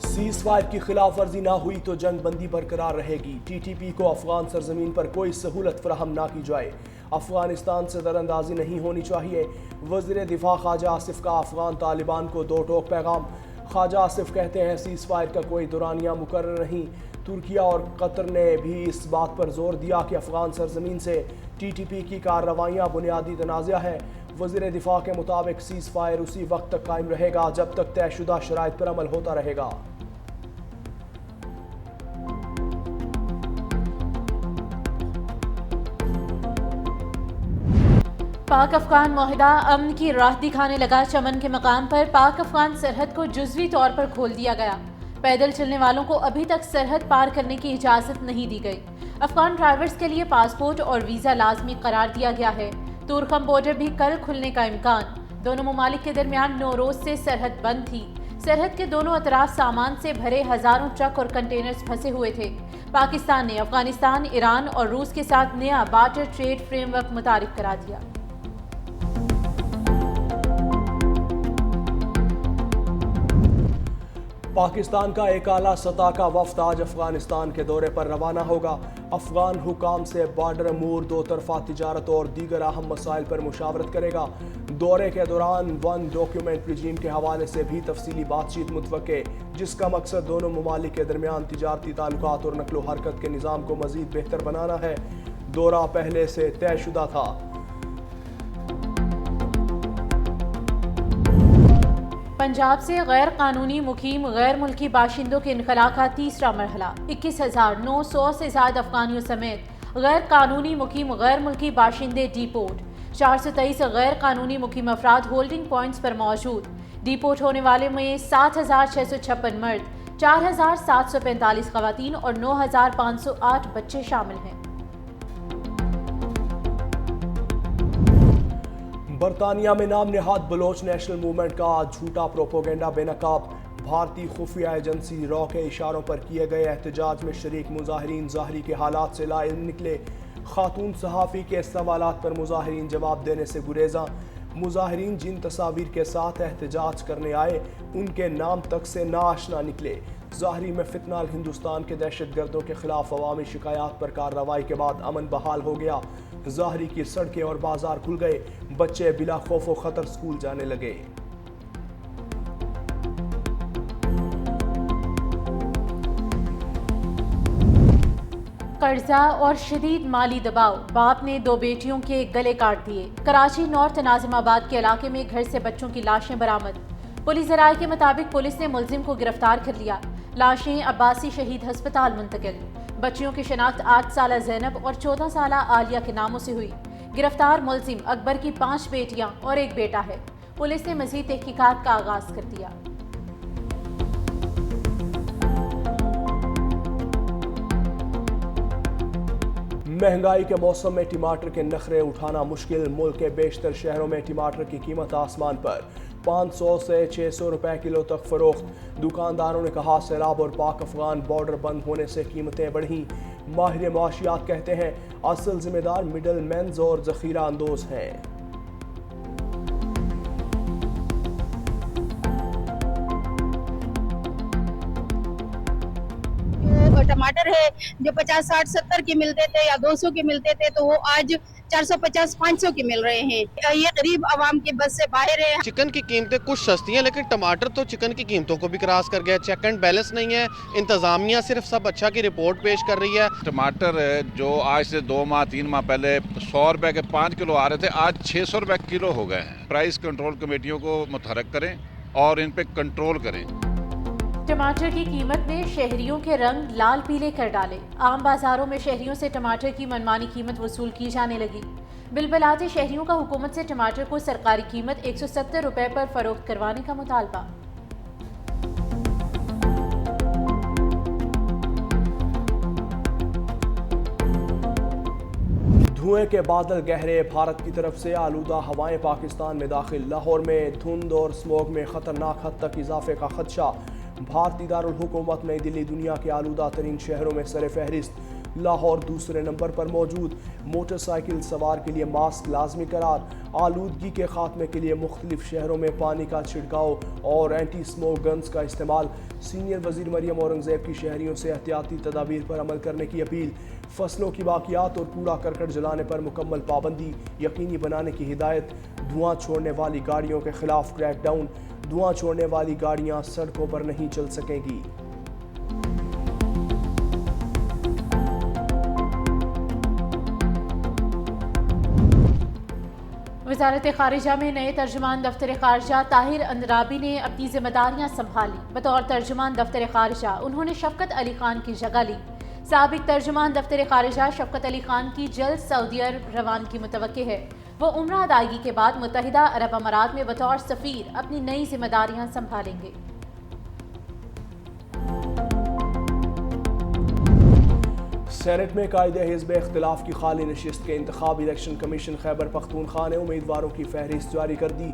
Cease fire کی خلاف ورزی نہ ہوئی تو جنگ بندی برقرار رہے گی۔ ٹی ٹی پی کو افغان سرزمین پر کوئی سہولت فراہم نہ کی جائے۔ افغانستان سے در اندازی نہیں ہونی چاہیے۔ وزیر دفاع خواجہ آصف کا افغان طالبان کو دو ٹوک پیغام۔ خواجہ آصف کہتے ہیں سیز فائر کا کوئی دورانیہ مقرر نہیں۔ ترکیہ اور قطر نے بھی اس بات پر زور دیا کہ افغان سرزمین سے ٹی ٹی پی کی کارروائیاں بنیادی تنازع ہے۔ وزیر دفاع کے مطابق سیز فائر اسی وقت تک قائم رہے گا جب تک طے شدہ شرائط پر عمل ہوتا رہے گا۔ پاک افغان معاہدہ امن کی راہ دکھانے لگا۔ چمن کے مقام پر پاک افغان سرحد کو جزوی طور پر کھول دیا گیا۔ پیدل چلنے والوں کو ابھی تک سرحد پار کرنے کی اجازت نہیں دی گئی۔ افغان ڈرائیورز کے لیے پاسپورٹ اور ویزا لازمی قرار دیا گیا ہے۔ تورخم بارڈر بھی کل کھلنے کا امکان۔ دونوں ممالک کے درمیان 9 روز سے سرحد بند تھی۔ سرحد کے دونوں اطراف سامان سے بھرے ہزاروں ٹرک اور کنٹینرز پھنسے ہوئے تھے۔ پاکستان نے افغانستان، ایران اور روس کے ساتھ نیا بارٹر ٹریڈ فریم ورک متعارف کرا دیا۔ پاکستان کا ایک اعلیٰ سطح کا وفد آج افغانستان کے دورے پر روانہ ہوگا۔ افغان حکام سے بارڈر امور، دو طرفہ تجارت اور دیگر اہم مسائل پر مشاورت کرے گا۔ دورے کے دوران ون ڈاکیومنٹ رجیم کے حوالے سے بھی تفصیلی بات چیت متوقع، جس کا مقصد دونوں ممالک کے درمیان تجارتی تعلقات اور نقل و حرکت کے نظام کو مزید بہتر بنانا ہے۔ دورہ پہلے سے طے شدہ تھا۔ پنجاب سے غیر قانونی مقیم غیر ملکی باشندوں کے انخلاء کا تیسرا مرحلہ۔ 21,900 سے زائد افغانیوں سمیت غیر قانونی مقیم غیر ملکی باشندے ڈی پورٹ۔ 423 غیر قانونی مقیم افراد ہولڈنگ پوائنٹس پر موجود۔ ڈی پورٹ ہونے والے میں 7,656 مرد، 4,745 خواتین اور 9,508 بچے شامل ہیں۔ برطانیہ میں نام نہاد بلوچ نیشنل موومنٹ کا جھوٹا پروپیگنڈا بے نقاب۔ بھارتی خفیہ ایجنسی را کے اشاروں پر کیے گئے احتجاج میں شریک مظاہرین ظاہری کے حالات سے لا علم نکلے۔ خاتون صحافی کے سوالات پر مظاہرین جواب دینے سے گریزاں۔ مظاہرین جن تصاویر کے ساتھ احتجاج کرنے آئے ان کے نام تک سے ناآشنا نکلے۔ ظاہری میں فی الحال ہندوستان کے دہشت گردوں کے خلاف عوامی شکایات پر کارروائی کے بعد امن بحال ہو گیا۔ ظاہری کی سڑکیں اور بازار کھل گئے، بچے بلا خوف و خطر اسکول جانے لگے۔ قرضہ اور شدید مالی دباؤ، باپ نے 2 بیٹیوں کے گلے کاٹ دیے۔ کراچی نارتھ ناظم آباد کے علاقے میں گھر سے بچوں کی لاشیں برآمد۔ پولیس ذرائع کے مطابق پولیس نے ملزم کو گرفتار کر لیا۔ لاشیں عباسی شہید ہسپتال منتقل۔ بچیوں کی شناخت 8 سالہ زینب اور 14 سالہ عالیہ کے ناموں سے ہوئی۔ گرفتار ملزم اکبر کی 5 بیٹیاں اور 1 بیٹا ہے۔ پولیس نے مزید تحقیقات کا آغاز کر دیا۔ مہنگائی کے موسم میں ٹماٹر کے نخرے اٹھانا مشکل۔ ملک کے بیشتر شہروں میں ٹماٹر کی قیمت آسمان پر، 500 سے 600 روپے کلو تک فروخت۔ دکانداروں نے کہا سیلاب اور پاک افغان بارڈر بند ہونے سے قیمتیں بڑھیں۔ ماہر معاشیات کہتے ہیں اصل ذمہ دار مڈل مینز اور ذخیرہ اندوز ہیں۔ ٹماٹر ہے جو 50, 60, 70 کے ملتے تھے یا 200 کے ملتے تھے تو وہ آج 450, 500 کے مل رہے ہیں۔ یہ غریب عوام کے بس سے باہر ہے۔ چکن کی قیمتیں کچھ سستی ہیں لیکن ٹماٹر تو چکن کی قیمتوں کو بھی کراس کر گیا۔ چیک اینڈ بیلنس نہیں ہے۔ انتظامیہ صرف سب اچھا کی رپورٹ پیش کر رہی ہے۔ ٹماٹر جو آج سے 2 ماہ 3 ماہ پہلے 100 روپے کے 5 کلو آ رہے تھے، آج 600 روپے کلو ہو گئے ہیں۔ پرائس کنٹرول کمیٹیوں کو متحرک کریں اور ان پہ کنٹرول کریں۔ ٹماٹر کی قیمت نے شہریوں کے رنگ لال پیلے کر ڈالے۔ عام بازاروں میں شہریوں سے ٹماٹر کی منمانی قیمت وصول کی جانے لگی۔ بالبلاتے شہریوں کا حکومت سے ٹماٹر کو سرکاری قیمت 170 روپے پر فروخت کروانے کا مطالبہ۔ دھوئیں کے بادل گہرے، بھارت کی طرف سے آلودہ ہوائیں پاکستان میں داخل۔ لاہور میں دھند اور اسموگ میں خطرناک حد تک اضافے کا خدشہ۔ بھارتی دارالحکومت نئی دلی دنیا کے آلودہ ترین شہروں میں سر فہرست۔ لاہور دوسرے نمبر پر موجود، موٹر سائیکل سوار کے لیے ماسک لازمی قرار، آلودگی کے خاتمے کے لیے مختلف شہروں میں پانی کا چھڑکاؤ اور اینٹی سموک گنز کا استعمال، سینئر وزیر مریم اورنگزیب کی شہریوں سے احتیاطی تدابیر پر عمل کرنے کی اپیل، فصلوں کی باقیات اور کوڑا کرکٹ جلانے پر مکمل پابندی یقینی بنانے کی ہدایت، دھواں چھوڑنے والی گاڑیوں کے خلاف کریک ڈاؤن، دھواں چھوڑنے والی گاڑیاں سڑکوں پر نہیں چل سکیں گی۔ وزارت خارجہ میں نئے ترجمان دفتر خارجہ طاہر اندرابی نے اپنی ذمہ داریاں سنبھالی۔ بطور ترجمان دفتر خارجہ انہوں نے شفقت علی خان کی جگہ لی۔ سابق ترجمان دفتر خارجہ شفقت علی خان کی جلد سعودی عرب روانگی متوقع ہے۔ وہ عمرہ ادائیگی کے بعد متحدہ عرب امارات میں بطور سفیر اپنی نئی ذمہ داریاں سنبھالیں گے۔ سینٹ میں قائد حزب اختلاف کی خالی نشست کے انتخاب، الیکشن کمیشن خیبر پختونخوا نے امیدواروں کی فہرست جاری کر دی۔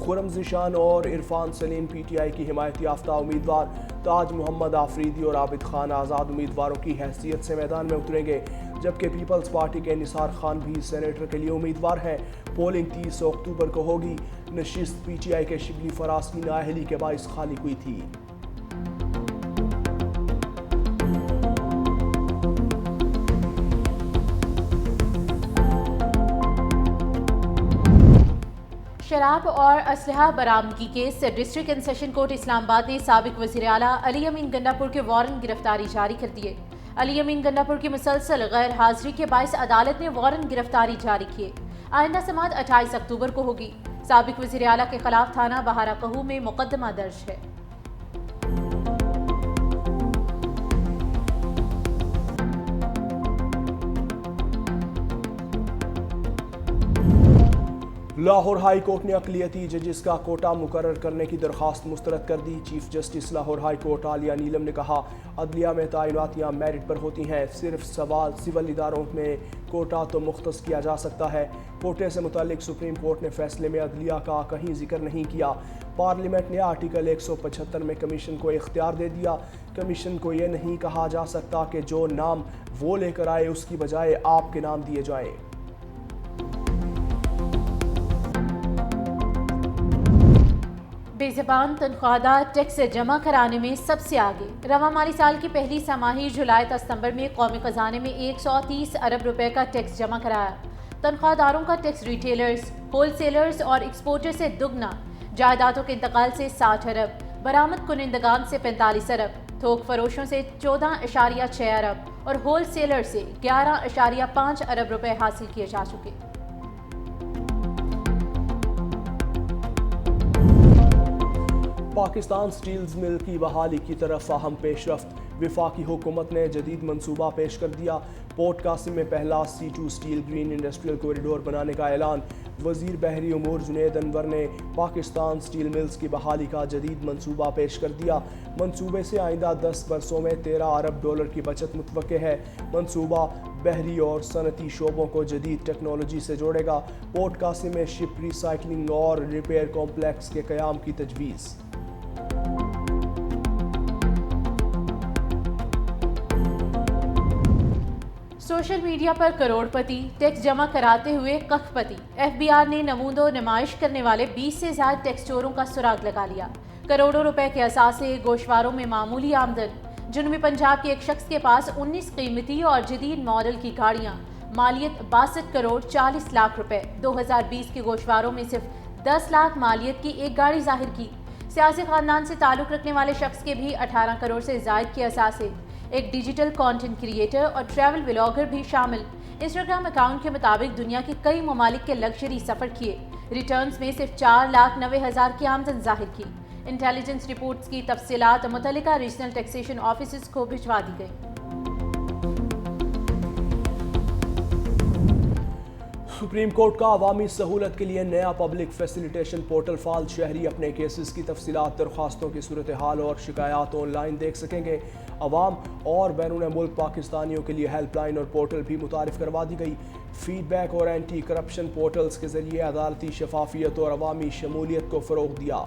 خرم ذیشان اور عرفان سلیم پی ٹی آئی کی حمایت یافتہ امیدوار، تاج محمد آفریدی اور عابد خان آزاد امیدواروں کی حیثیت سے میدان میں اتریں گے، جبکہ پیپلز پارٹی کے نثار خان بھی سینیٹر کے لیے امیدوار ہیں۔ پولنگ 30 اکتوبر کو ہوگی۔ نشست پی ٹی آئی کے شبلی فراز کی نااہلی کے باعث خالی ہوئی تھی۔ شراب اور اسلحہ برآمدگی کیس سے ڈسٹرکٹ اینڈ سیشن کورٹ اسلام آباد نے سابق وزیر اعلیٰ علی امین گنڈا-پور کے وارنٹ گرفتاری جاری کر دیے۔ علی امین گنڈا-پور کی مسلسل غیر حاضری کے باعث عدالت نے وارنٹ گرفتاری جاری کیے۔ آئندہ سماعت 28 اکتوبر کو ہوگی۔ سابق وزیر اعلیٰ کے خلاف تھانہ بہارا کہو میں مقدمہ درج ہے۔ لاہور ہائی کورٹ نے اقلیتی ججز کا کوٹا مقرر کرنے کی درخواست مسترد کر دی۔ Chief justice Lahore high court Aalia Neelum نے کہا، عدلیہ میں تعیناتیاں میرٹ پر ہوتی ہیں، صرف سول اداروں میں کوٹا تو مختص کیا جا سکتا ہے۔ کوٹے سے متعلق سپریم کورٹ نے فیصلے میں عدلیہ کا کہیں ذکر نہیں کیا۔ پارلیمنٹ نے آرٹیکل 175 میں کمیشن کو اختیار دے دیا۔ کمیشن کو یہ نہیں کہا جا سکتا کہ جو نام وہ لے کر آئے اس کی بجائے آپ کے نام دیے جائیں۔ بے زبان تنخواہ دار ٹیکس جمع کرانے میں سب سے آگے۔ رواں مالی سال کی پہلی سہ ماہی جولائی تا ستمبر میں قومی خزانے میں 130 ارب روپے کا ٹیکس جمع کرایا۔ تنخواہ داروں کا ٹیکس ریٹیلرز، ہول سیلرز اور ایکسپورٹر سے دگنا، جائیدادوں کے انتقال سے 60 ارب، برآمد کنندگان سے 45 ارب، تھوک فروشوں سے 14.6 ارب اور ہول سیلر سے 11.5 ارب روپے حاصل کیے جا چکے۔ پاکستان سٹیلز مل کی بحالی کی طرف اہم پیش رفت، وفاقی حکومت نے جدید منصوبہ پیش کر دیا۔ پورٹ قاسم میں پہلا C2 steel green industrial corridor بنانے کا اعلان۔ وزیر بحری امور جنید انور نے پاکستان سٹیل ملز کی بحالی کا جدید منصوبہ پیش کر دیا۔ منصوبے سے آئندہ 10 برسوں میں 13 ارب ڈالر کی بچت متوقع ہے۔ منصوبہ بحری اور صنعتی شعبوں کو جدید ٹیکنالوجی سے جوڑے گا۔ پورٹ قاسم میں شپ ری سائیکلنگ اور ریپیئر کمپلیکس کے قیام کی تجویز۔ سوشل میڈیا پر کروڑ پتی، ٹیکس جمع کراتے ہوئے کخ پتی۔ FBI نے نمود و نمائش کرنے والے 20 سے زائد ٹیکس چوروں کا سراغ لگا لیا۔ کروڑوں روپے کے اثاثے، گوشواروں میں معمولی آمدن۔ جنوبی پنجاب کے ایک شخص کے پاس 19 قیمتی اور جدید ماڈل کی گاڑیاں، مالیت 62 کروڑ 40 لاکھ روپے۔ 2020 کے گوشواروں میں صرف 10 لاکھ مالیت کی ایک گاڑی ظاہر کی۔ سیاسی خاندان سے تعلق رکھنے والے شخص کے بھی 18 کروڑ سے زائد کے اثاثے۔ ایک ڈیجیٹل کانٹینٹ کریٹر اور ٹریول ولاگر بھی شامل۔ انسٹاگرام اکاؤنٹ کے مطابق دنیا کے کئی ممالک کے لگژری سفر کیے، ریٹرنز میں صرف 4,90,000 کی آمدن ظاہر کی۔ انٹیلیجنس رپورٹس کی تفصیلات متعلقہ ریجنل ٹیکسیشن آفیسز کو بھجوا دی گئی۔ سپریم کورٹ کا عوامی سہولت کے لیے نیا پبلک فیسیلیٹیشن پورٹل فعال۔ شہری اپنے کیسز کی تفصیلات، درخواستوں کی صورتحال اور شکایات آن لائن دیکھ سکیں گے۔ عوام اور بیرون ملک پاکستانیوں کے لیے ہیلپ لائن اور پورٹل بھی متعارف کروا دی گئی۔ فیڈ بیک اور اینٹی کرپشن پورٹلز کے ذریعے عدالتی شفافیت اور عوامی شمولیت کو فروغ دیا۔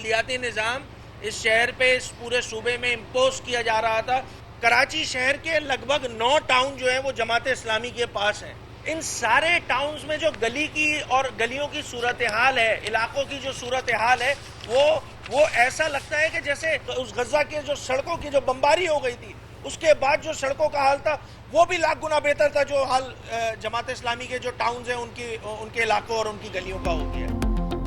بلدیاتی نظام اس شہر پہ اس پورے صوبے میں امپوز کیا جا رہا تھا. کراچی شہر کے لگ بھگ 9 ٹاؤن جو ہیں وہ جماعت اسلامی کے پاس ہیں. ان سارے ٹاؤنز میں جو گلی کی اور گلیوں کی صورتحال ہے, علاقوں کی جو صورتحال ہے, وہ ایسا لگتا ہے کہ جیسے اس غزہ کے جو سڑکوں کی جو بمباری ہو گئی تھی اس کے بعد جو سڑکوں کا حال تھا وہ بھی لاکھ گنا بہتر تھا جو حال جماعت اسلامی کے جو ٹاؤنز ہیں ان کے علاقوں اور ان کی گلیوں کا ہو گیا.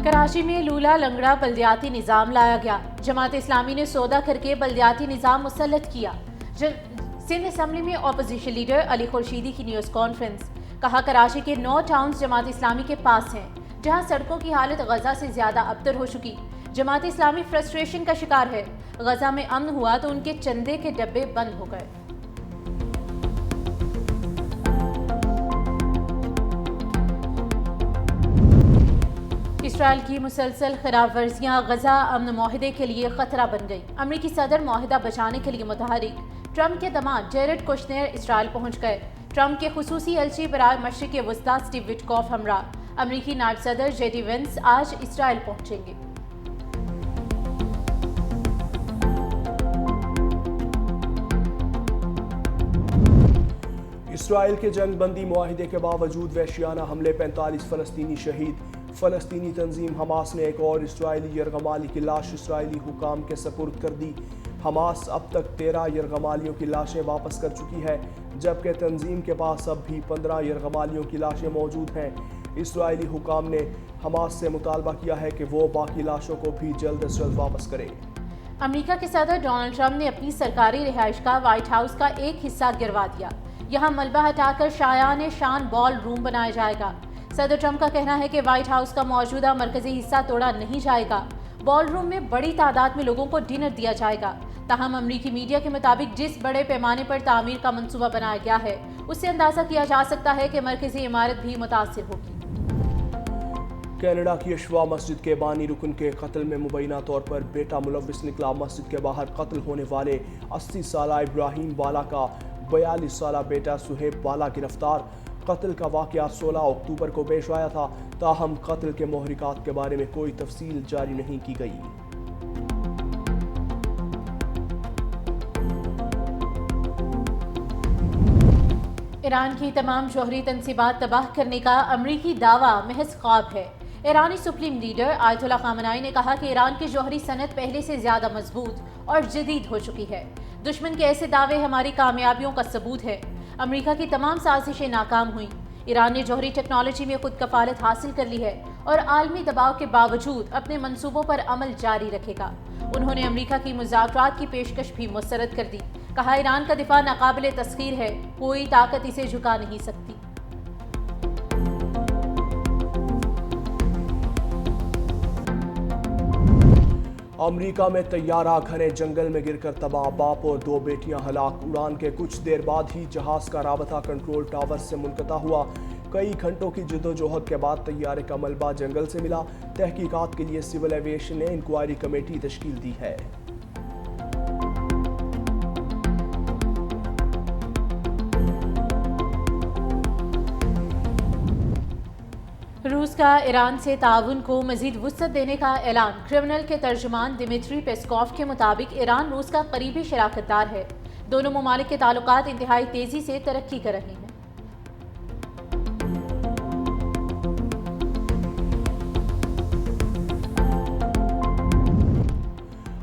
کراچی میں لولا لنگڑا بلدیاتی نظام لایا گیا. جماعت اسلامی نے سودا کر کے بلدیاتی نظام مسلط کیا. سندھ اسمبلی میں اپوزیشن لیڈر علی خورشیدی کی نیوز کانفرنس. کہا کراچی کے 9 ٹاؤنز جماعت اسلامی کے پاس ہیں جہاں سڑکوں کی حالت غزہ سے زیادہ ابتر ہو چکی. جماعت اسلامی فرسٹریشن کا شکار ہے. غزہ میں امن ہوا تو ان کے چندے کے ڈبے بند ہو گئے. اسرائیل کی مسلسل خلاف ورزیاں غزہ امن معاہدے کے لیے خطرہ بن گئی. امریکی صدر معاہدہ بچانے کے لیے متحرک. ٹرمپ کے داماد جیرڈ کوشنر اسرائیل پہنچ گئے. ٹرمپ کے خصوصی ایلچی برائے مشرق وسطی اسٹیو وٹکوف ہمراہ. امریکی نائب صدر جے ڈی وینس آج اسرائیل پہنچیں گے. اسرائیل کے جنگ بندی معاہدے کے باوجود وحشیانہ حملے 45 فلسطینی شہید. فلسطینی تنظیم حماس نے ایک اور اسرائیلی یرغمالی کی لاش اسرائیلی حکام کے سپرد کر دی. حماس اب تک 13 یرغمالیوں کی لاشیں واپس کر چکی ہے جبکہ تنظیم کے پاس اب بھی 15 یرغمالیوں کی لاشیں موجود ہیں. اسرائیلی حکام نے حماس سے مطالبہ کیا ہے کہ وہ باقی لاشوں کو بھی جلد از جلد واپس کرے. امریکہ کے صدر ڈونلڈ ٹرمپ نے اپنی سرکاری رہائش کا وائٹ ہاؤس کا ایک حصہ گروا دیا. یہاں ملبہ ہٹا کر شایان شان بال روم بنایا جائے گا. صدر ٹرمپ کا کہنا ہے کہ وائٹ ہاؤس کا موجودہ مرکزی حصہ توڑا نہیں جائے گا. بال روم میں بڑی تعداد میں لوگوں کو ڈنر دیا جائے گا. تاہم امریکی میڈیا کے مطابق جس بڑے پیمانے پر تعمیر کا منصوبہ بنایا گیا ہے اس سے اندازہ کیا جا سکتا ہے کہ مرکزی عمارت بھی متاثر ہوگی. کینیڈا کی اشوا مسجد کے بانی رکن کے قتل میں مبینہ طور پر بیٹا ملوث نکلا. مسجد کے باہر قتل ہونے والے 80 سالہ ابراہیم بالا کا 42 سالہ بیٹا سہیب بالا گرفتار. قتل کا واقعہ 16 اکتوبر کو پیش آیا تھا. تاہم قتل کے محرکات کے بارے میں کوئی تفصیل جاری نہیں کی گئی. ایران کی تمام جوہری تنصیبات تباہ کرنے کا امریکی دعویٰ محض خواب ہے. ایرانی سپریم لیڈر آیت اللہ خامنائی نے کہا کہ ایران کی جوہری صنعت پہلے سے زیادہ مضبوط اور جدید ہو چکی ہے. دشمن کے ایسے دعوے ہماری کامیابیوں کا ثبوت ہے. امریکہ کی تمام سازشیں ناکام ہوئیں. ایران نے جوہری ٹیکنالوجی میں خود کفالت حاصل کر لی ہے اور عالمی دباؤ کے باوجود اپنے منصوبوں پر عمل جاری رکھے گا. انہوں نے امریکہ کی مذاکرات کی پیشکش بھی مسترد کر دی. کہا ایران کا دفاع ناقابل تسخیر ہے, کوئی طاقت اسے جھکا نہیں سکتی. امریکہ میں طیارہ گھنے جنگل میں گر کر تباہ. باپ اور 2 بیٹیاں ہلاک. اڑان کے کچھ دیر بعد ہی جہاز کا رابطہ کنٹرول ٹاور سے منقطع ہوا. کئی گھنٹوں کی جدوجہد کے بعد طیارے کا ملبہ جنگل سے ملا. تحقیقات کے لیے سول ایویشن نے انکوائری کمیٹی تشکیل دی ہے. روس کا ایران سے تعاون کو مزید وسعت دینے کا اعلان. کرملن کے ترجمان دمیٹری پیسکوف کے مطابق ایران روس کا قریبی شراکت دار ہے. دونوں ممالک کے تعلقات انتہائی تیزی سے ترقی کر رہے ہیں.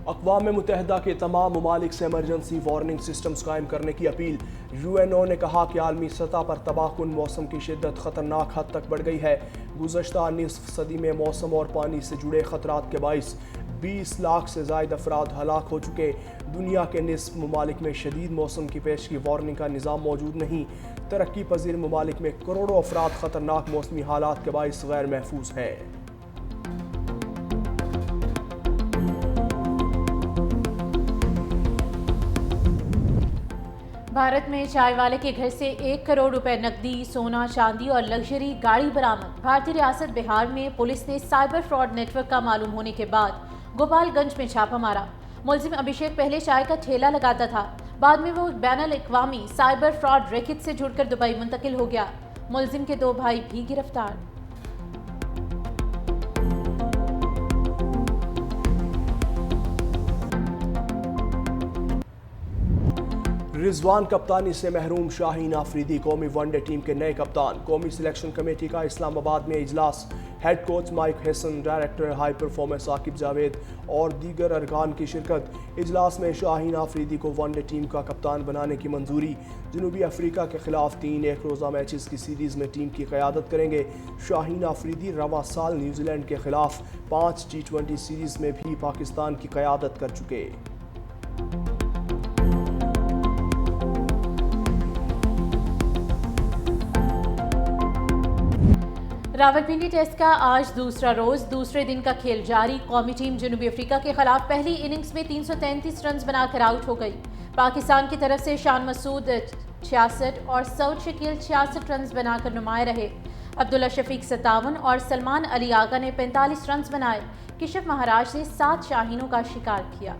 اقوام متحدہ کے تمام ممالک سے ایمرجنسی وارننگ سسٹمز قائم کرنے کی اپیل. یو این او نے کہا کہ عالمی سطح پر تباہ کن موسم کی شدت خطرناک حد تک بڑھ گئی ہے. گزشتہ نصف صدی میں موسم اور پانی سے جڑے خطرات کے باعث 20 لاکھ سے زائد افراد ہلاک ہو چکے. دنیا کے نصف ممالک میں شدید موسم کی پیشگی وارننگ کا نظام موجود نہیں. ترقی پذیر ممالک میں کروڑوں افراد خطرناک موسمی حالات کے باعث غیر محفوظ ہیں. بھارت میں چائے والے کے گھر سے 1 کروڑ روپے نقدی, سونا, چاندی اور لگژری گاڑی برآمد. بھارتی ریاست بہار میں پولیس نے سائبر فراڈ نیٹ ورک کا معلوم ہونے کے بعد گوپال گنج میں چھاپہ مارا. ملزم ابھیشیک پہلے چائے کا ٹھیلا لگاتا تھا. بعد میں وہ بین الاقوامی سائبر فراڈ ریکٹ سے جڑ کر دبئی منتقل ہو گیا. ملزم کے 2 بھائی بھی گرفتار. رضوان کپتانی سے محروم شاہین آفریدی قومی ون ڈے ٹیم کے نئے کپتان. قومی سلیکشن کمیٹی کا اسلام آباد میں اجلاس. Head coach Mike Hesson, director high performance Aqib Javed اور دیگر ارکان کی شرکت. اجلاس میں شاہین آفریدی کو ون ڈے ٹیم کا کپتان بنانے کی منظوری. جنوبی افریقہ کے خلاف 3 ایک روزہ میچز کی سیریز میں ٹیم کی قیادت کریں گے. شاہین آفریدی رواں سال نیوزی لینڈ کے خلاف 5 T20 سیریز میں بھی پاکستان کی قیادت کر چکے. راولپنڈی ٹیسٹ کا آج دوسرا روز. دوسرے دن کا کھیل جاری. قومی ٹیم جنوبی افریقہ کے خلاف پہلی اننگز میں 333 رنز بنا کر آؤٹ ہو گئی. پاکستان کی طرف سے شان مسعود 66 اور سعود شکیل 66 رنز بنا کر نمایاں رہے. عبداللہ شفیق 57 اور سلمان علی آغا نے 45 رنز بنائے. کشف مہاراج نے 7 شاہینوں کا شکار کیا.